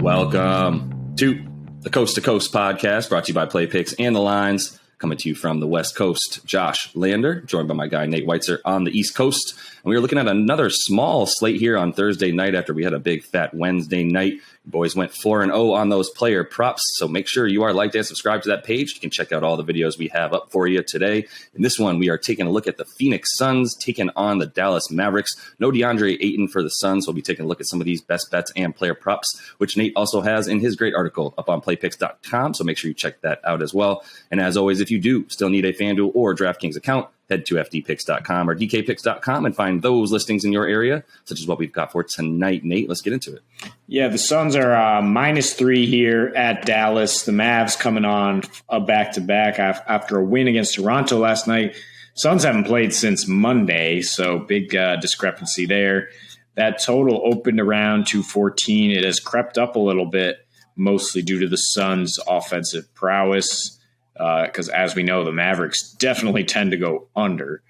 Welcome to the Coast to Coast podcast, brought to you by Play Picks and the Lines. Coming to you from the West Coast, Josh Lander, joined by my guy Nate Weitzer on the East Coast. And we are looking at another small slate here on Thursday night after we had a big fat Wednesday night. Boys went 4-0 on those player props, so make sure you are liked and subscribed to that page. You can check out all the videos we have up for you today. In this one, we are taking a look at the Phoenix Suns taking on the Dallas Mavericks. No DeAndre Ayton for the Suns. We'll be taking a look at some of these best bets and player props, which Nate also has in his great article up on playpicks.com, so make sure you check that out as well. And as always, if you do still need a FanDuel or DraftKings account, head to fdpicks.com or dkpicks.com and find those listings in your area, such as what we've got for tonight. Nate, let's get into it. Yeah, the Suns are -3 here at Dallas. The Mavs coming on a back-to-back after a win against Toronto last night. Suns haven't played since Monday, so big discrepancy there. That total opened around 214. It has crept up a little bit, mostly due to the Suns' offensive prowess. Because as we know, the Mavericks definitely tend to go under.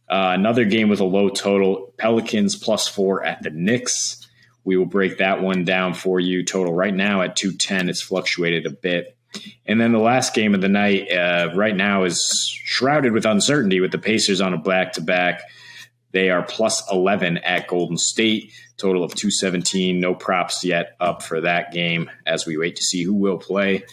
Another game with a low total, Pelicans +4 at the Knicks. We will break that one down for you. Total right now at 210. It's fluctuated a bit. And then the last game of the night right now is shrouded with uncertainty with the Pacers on a back-to-back. They are +11 at Golden State. Total of 217. No props yet up for that game as we wait to see who will play.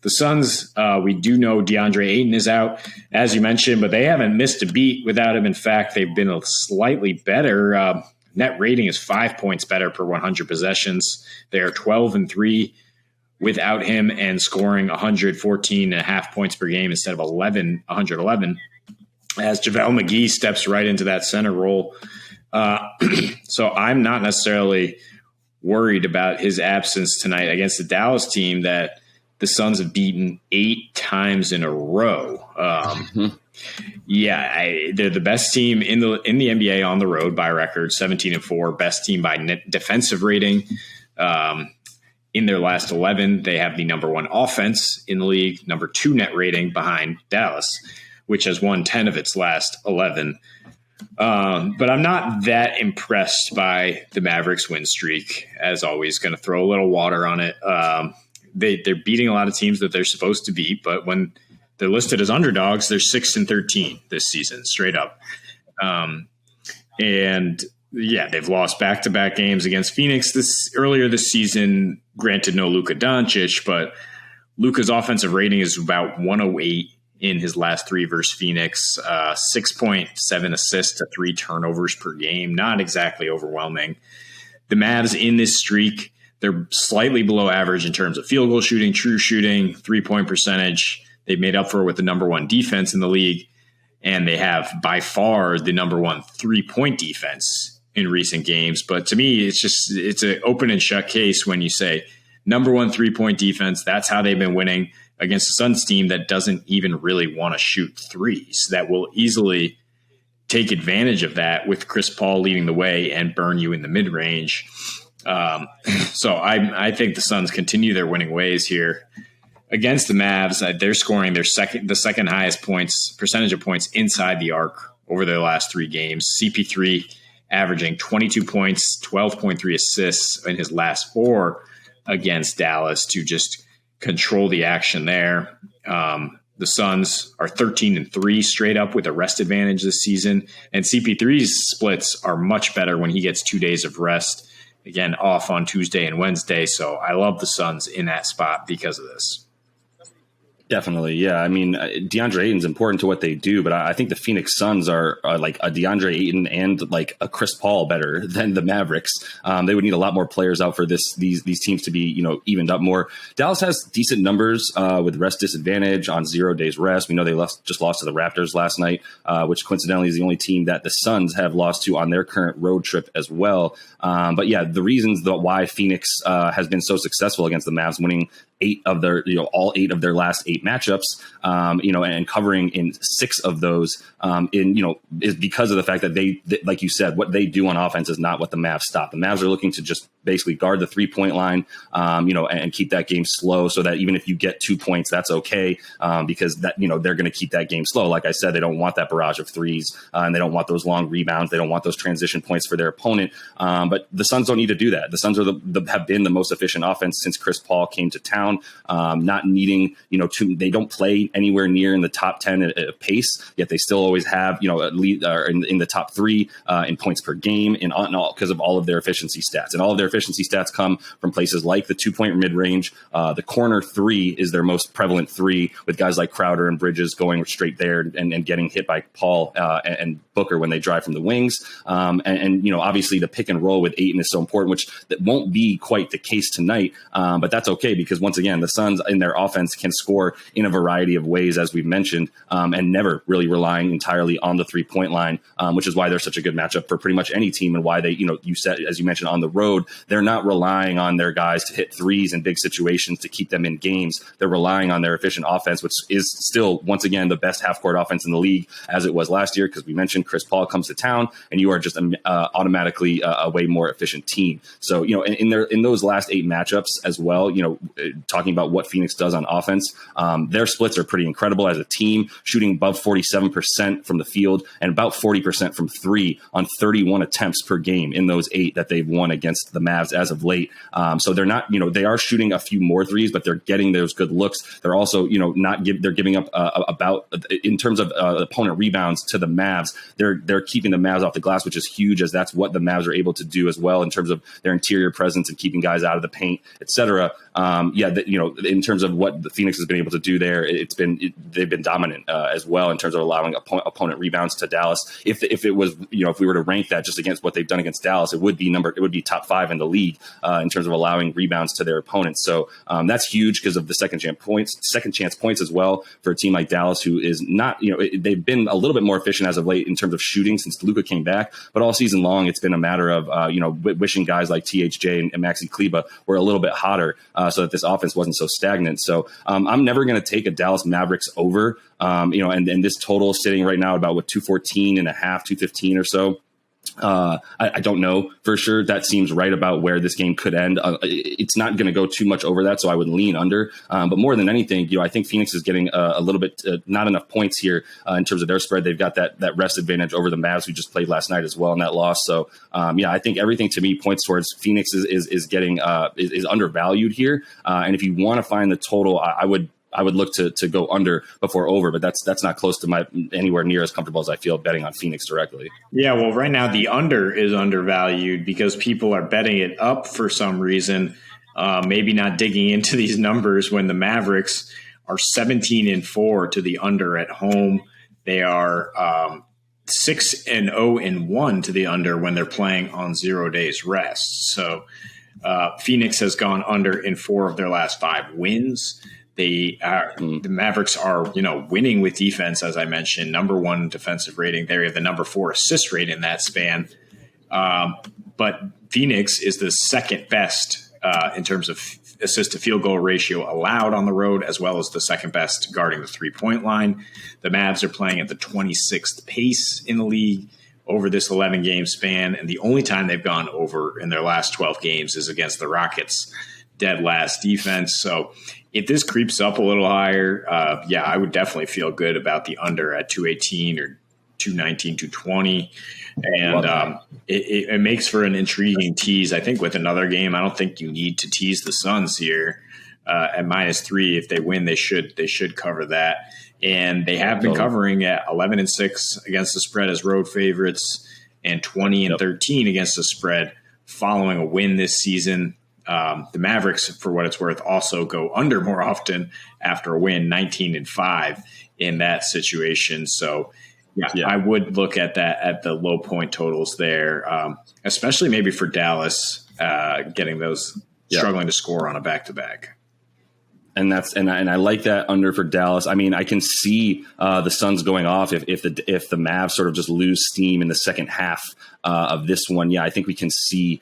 The Suns, we do know DeAndre Ayton is out, as you mentioned, but they haven't missed a beat without him. In fact, they've been a slightly better. Net rating is 5 points better per 100 possessions. They are 12-3 without him and scoring 114.5 points per game instead of 111. As JaVale McGee steps right into that center role. So I'm not necessarily worried about his absence tonight against the Dallas team that the Suns have beaten 8 times in a row. They're the best team in the NBA on the road by record, 17-4, best team by net defensive rating. In their last 11, they have the number 1 offense in the league, number 2 net rating behind Dallas, which has won 10 of its last 11. But I'm not that impressed by the Mavericks win streak. As always, going to throw a little water on it. They're beating a lot of teams that they're supposed to beat, but when they're listed as underdogs, they're 6-13 this season, straight up. They've lost back-to-back games against Phoenix earlier this season. Granted, no Luka Doncic, but Luka's offensive rating is about 108 in his last 3 versus Phoenix. 6.7 assists to 3 turnovers per game. Not exactly overwhelming. The Mavs in this streak, they're slightly below average in terms of field goal shooting, true shooting, 3-point percentage. They've made up for it with the number 1 defense in the league, and they have by far the number 1 3-point defense in recent games. But to me, it's an open and shut case when you say number 1 3-point defense. That's how they've been winning against a Suns team that doesn't even really want to shoot threes, that will easily take advantage of that with Chris Paul leading the way and burn you in the mid-range. So I think the Suns continue their winning ways here against the Mavs. They're scoring the second highest percentage of points inside the arc over their last 3 games. CP3 averaging 22 points, 12.3 assists in his last 4 against Dallas to just control the action there. The Suns are 13-3 straight up with a rest advantage this season, and CP3's splits are much better when he gets 2 days of rest. Again, off on Tuesday and Wednesday. So I love the Suns in that spot because of this. Definitely, yeah. I mean, DeAndre Ayton's important to what they do, but I think the Phoenix Suns are like a DeAndre Ayton and like a Chris Paul better than the Mavericks. They would need a lot more players out for these teams to be, evened up more. Dallas has decent numbers with rest disadvantage on 0 days rest. We know they just lost to the Raptors last night, which coincidentally is the only team that the Suns have lost to on their current road trip as well. But yeah, the reasons why Phoenix has been so successful against the Mavs, winning all 8 of their last 8 matchups. and covering in 6 of those is because of the fact that they, like you said, what they do on offense is not what the Mavs stop. The Mavs are looking to just basically guard the 3-point line, and keep that game slow so that even if you get 2 points, that's okay, because that, they're going to keep that game slow. Like I said, they don't want that barrage of threes, and they don't want those long rebounds. They don't want those transition points for their opponent. But the Suns don't need to do that. The Suns are have been the most efficient offense since Chris Paul came to town, not needing, they don't play anywhere near in the top 10 at pace, yet they still always have, at least in the top 3 in points per game and all because of all of their efficiency stats. And all of their efficiency stats come from places like the 2-point mid-range. The corner 3 is their most prevalent 3, with guys like Crowder and Bridges going straight there and getting hit by Paul and Booker when they drive from the wings. Obviously the pick and roll with Ayton is so important, which that won't be quite the case tonight. But that's okay, because once again, the Suns in their offense can score in a variety of ways, as we've mentioned, and never really relying entirely on the 3-point line, which is why they're such a good matchup for pretty much any team, and why they, you said, as you mentioned, on the road, they're not relying on their guys to hit threes in big situations to keep them in games. They're relying on their efficient offense, which is still, once again, the best half-court offense in the league, as it was last year, because we mentioned Chris Paul comes to town, and you are just automatically a way more efficient team. So, in those last 8 matchups as well, talking about what Phoenix does on offense, their splits are pretty incredible as a team, shooting above 47% from the field and about 40% from 3 on 31 attempts per game in those 8 that they've won against the Mavs as of late. So they're not, they are shooting a few more threes, but they're getting those good looks. They're also, they're giving up about, in terms of opponent rebounds to the Mavs, they're keeping the Mavs off the glass, which is huge, as that's what the Mavs are able to do as well in terms of their interior presence and keeping guys out of the paint, etc. In terms of what the Phoenix has been able to do there, they've been dominant as well in terms of allowing opponent rebounds to Dallas. If it was, if we were to rank that just against what they've done against Dallas, it would be top 5 in the league in terms of allowing rebounds to their opponents. So that's huge because of the second chance points as well for a team like Dallas, who is not, they've been a little bit more efficient as of late in terms of shooting since Luka came back, but all season long it's been a matter of wishing guys like THJ and Maxi Kleba were a little bit hotter so that this offense wasn't so stagnant. So I'm never going to take a Dallas Mavericks over, and this total is sitting right now at about 214 and a half, 215 or so. I don't know for sure. That seems right about where this game could end. It's not going to go too much over that, so I would lean under. But more than anything, I think Phoenix is getting a little bit not enough points here in terms of their spread. They've got that rest advantage over the Mavs, who just played last night as well in that loss. So I think everything to me points towards Phoenix is getting is undervalued here. And if you want to find the total, I would look to go under before over, but that's not close to anywhere near as comfortable as I feel betting on Phoenix directly. Yeah, well, right now the under is undervalued because people are betting it up for some reason, maybe not digging into these numbers when the Mavericks are 17-4 to the under at home. They are 6-0-1 to the under when they're playing on 0 days rest. So Phoenix has gone under in 4 of their last 5 wins. The Mavericks are, winning with defense, as I mentioned, number 1 defensive rating. They have the number 4 assist rate in that span. But Phoenix is the second best in terms of assist to field goal ratio allowed on the road, as well as the second best guarding the 3-point line. The Mavs are playing at the 26th pace in the league over this 11-game span. And the only time they've gone over in their last 12 games is against the Rockets' dead last defense. So if this creeps up a little higher, I would definitely feel good about the under at 218 or 219, 220. And it makes for an intriguing tease. I think with another game, I don't think you need to tease the Suns here at -3. If they win, they should cover that. And they have been covering at 11-6 against the spread as road favorites and 20-13 against the spread following a win this season. The Mavericks, for what it's worth, also go under more often after a win, 19-5 in that situation. So, I would look at that at the low point totals there, especially maybe for Dallas getting those struggling to score on a back-to-back. And I like that under for Dallas. I mean, I can see the Suns going off if the Mavs sort of just lose steam in the second half of this one. Yeah, I think we can see,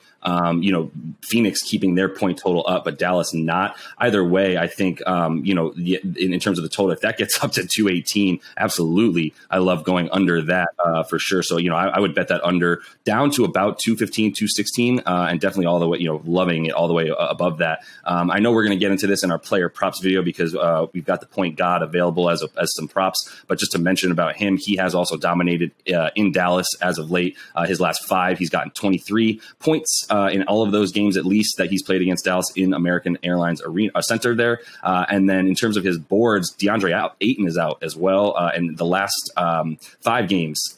Phoenix keeping their point total up, but Dallas not. Either way, I think, in terms of the total, if that gets up to 218, absolutely. I love going under that for sure. So, I would bet that under down to about 215, 216, and definitely all the way, loving it all the way above that. I know we're going to get into this in our player props video because we've got the point god available as some props, but just to mention about him, he has also dominated in Dallas as of late. His last 5, he's gotten 23 points in all of those games, at least, that he's played against Dallas in American Airlines Arena Center there. And then in terms of his boards, DeAndre Ayton is out as well. And the last 7 games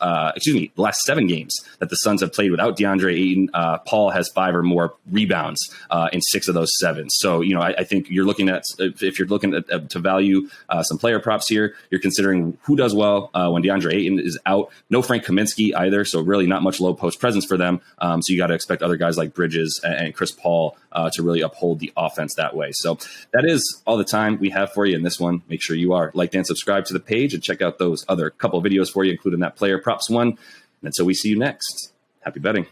that the Suns have played without DeAndre Ayton, Paul has 5 or more rebounds in 6 of those 7. So, I think you're looking at, if you're looking at to value some player props here, you're considering who does well when DeAndre Ayton is out. No Frank Kaminsky either, so really not much low post presence for them. So you got to expect other guys like Bridges and Chris Paul to really uphold the offense that way. So that is all the time we have for you in this one. Make sure you are liked and subscribed to the page and check out those other couple of videos for you, including that player props one. And until we see you next, happy betting.